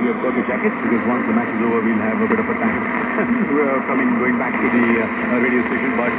you have got your jackets because once the match is over, we'll have a bit of a time going back to the radio station. But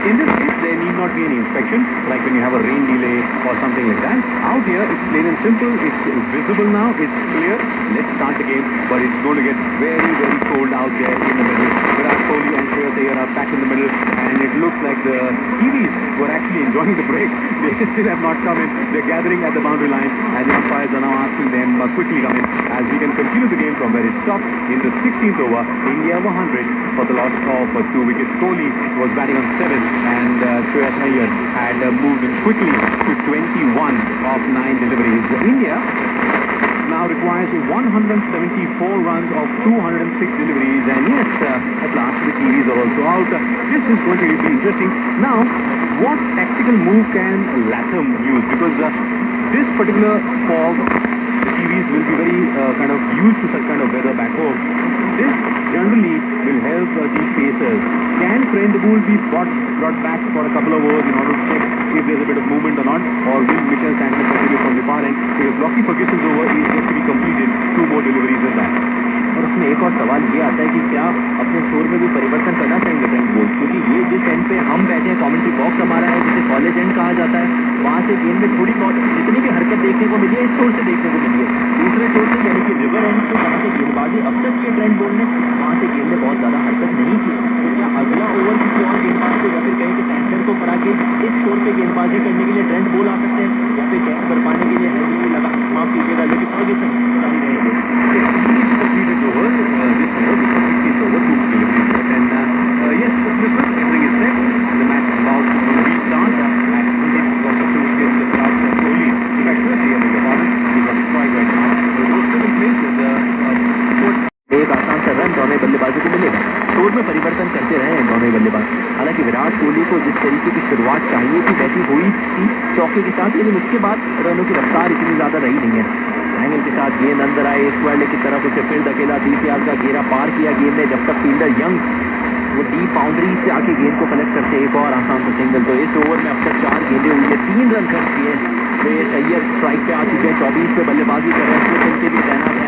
in this case, there need not be any inspection, like when you have a rain delay or something like that. Out here, it's plain and simple. It's visible now. It's clear. Let's start the game, but it's going to get very, very cold out there in the middle. Virat Kohli and Shreyas Iyer are back in the middle, and it looks like the Kiwis were actually enjoying the break. They still have not come in. They're gathering at the boundary line, and the umpires are now asking them quickly come in as we can continue the game from where it stopped in the 16th over. India were 100 for the loss of 2 wickets. Kohli was batting on 7, and Shreyas Iyer had moved in quickly to 21 of 9 deliveries. India now requires 174 runs of 206 deliveries, and yes, at last the Kiwis are also out. This is going to be interesting. Now, what tactical move can Latham use? Because this particular fog, the Kiwis will be very kind of used to such kind of weather back home. This generally will help these pacers. Can Prendabul be brought back for a couple of overs in order to check if there's a bit of movement or not, or will Mitchell Santner continue from the far end? Because Lockie Ferguson's over is yet to be completed. 2 more deliveries than that. और उसमें एक और सवाल ये आता है कि क्या अपने स्कोर में भी परिवर्तन करना चाहेंगे ट्रेंट बोल्ट, क्योंकि ये जिस एंड पे हम बैठे हैं, कमेंट्री बॉक्स हमारा है, जिसे कॉलेज एंड कहा जाता है, वहाँ से गेम में थोड़ी बहुत जितनी भी हरकत देखने को मिली है इस छोर से देखने को मिली है। दूसरे छोर से यानी कि रिवर एंड से जहाँ से गेंदबाजी अब तक की ट्रेंट बोल्ट ने, वहाँ से गेंद में बहुत ज़्यादा हरकत नहीं की। तो क्या अगला ओवर किसी और गेंदबाज को या फिर कहें कि सैंटर को करा के इस छोर पे गेंदबाजी करने के लिए ट्रेंट बोल आ सकते हैं, या फिर कैच कर पाने के लिए हेल्दी लगा, माफ कीजिएगा, लेकिन फर्ग्यूसन जारी रहेंगे। Yes, everything is set. The match is about to restart. At 100 against the Virat Kohli. In fact, Shreyas Iyer is about it. He's on strike right now. So those still in place. एक आसान सा run दोनों बल्लेबाजों को मिलेगा। Score में परिवर्तन करते रहे हैं दोनों बल्लेबाज। हालांकि विराट कोहली को जिस तरीके की शुरुआत चाहिए थी वैसी हुई थी चौके के साथ, लेकिन उसके बाद रनों की रफ्तार इतनी ज्यादा रही नहीं है। एंगल के साथ गेंद अंदर आए, स्क्वायर की तरफ उसे फिर धकेला, 30 यार्ड का घेरा पार किया गेंद ने, जब तक फील्डर यंग वो डीप बाउंड्री से आके गेंद को कलेक्ट करते एक और आसान सा सिंगल। तो इस ओवर में अब तक 4 गेंदें हुई है, 3 रन खर्च किए। श्रेयस अय्यर स्ट्राइक पे आ चुके हैं, 24 पे बल्लेबाजी कर रहे हैं, उनके भी तैनात है।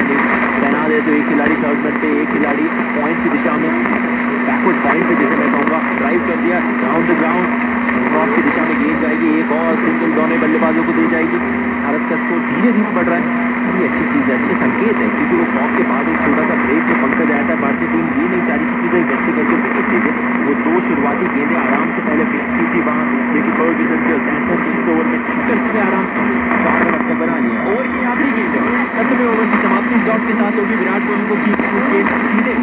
तो एक खिलाड़ी थर्ड मैन पे, एक खिलाड़ी पॉइंट की दिशा में, बैकवर्ड पॉइंट पे जैसे मैं कहूँगा, ड्राइव कर दिया ग्राउंड ग्राउंड क्रॉस की दिशा में गेंद जाएगी, एक और सिंगल दोनों बल्लेबाजों को दी जाएगी। भारत का स्कोर धीरे धीरे बढ़ रहा है। ये अच्छी चीज़ है, अच्छे संकेत है, क्योंकि वो टॉप के बाद एक छोटा सा ब्रेक में पंकज आया था। भारतीय टीम ये नहीं चाह रही थी कि गट्टी करके विकेट ले दे। वो 2 शुरुआती गेंदें आराम से पहले फिक्स की थी वहाँ, लेकिन फर्ग्यूसन के सैंटर के ओवर में करते आराम से 4 रन अपने बना लिए। ओवर की आखिरी गेंद है, 7वें ओवर की समाप्ति डॉट के साथ होगी। विराट कोहली को सीधे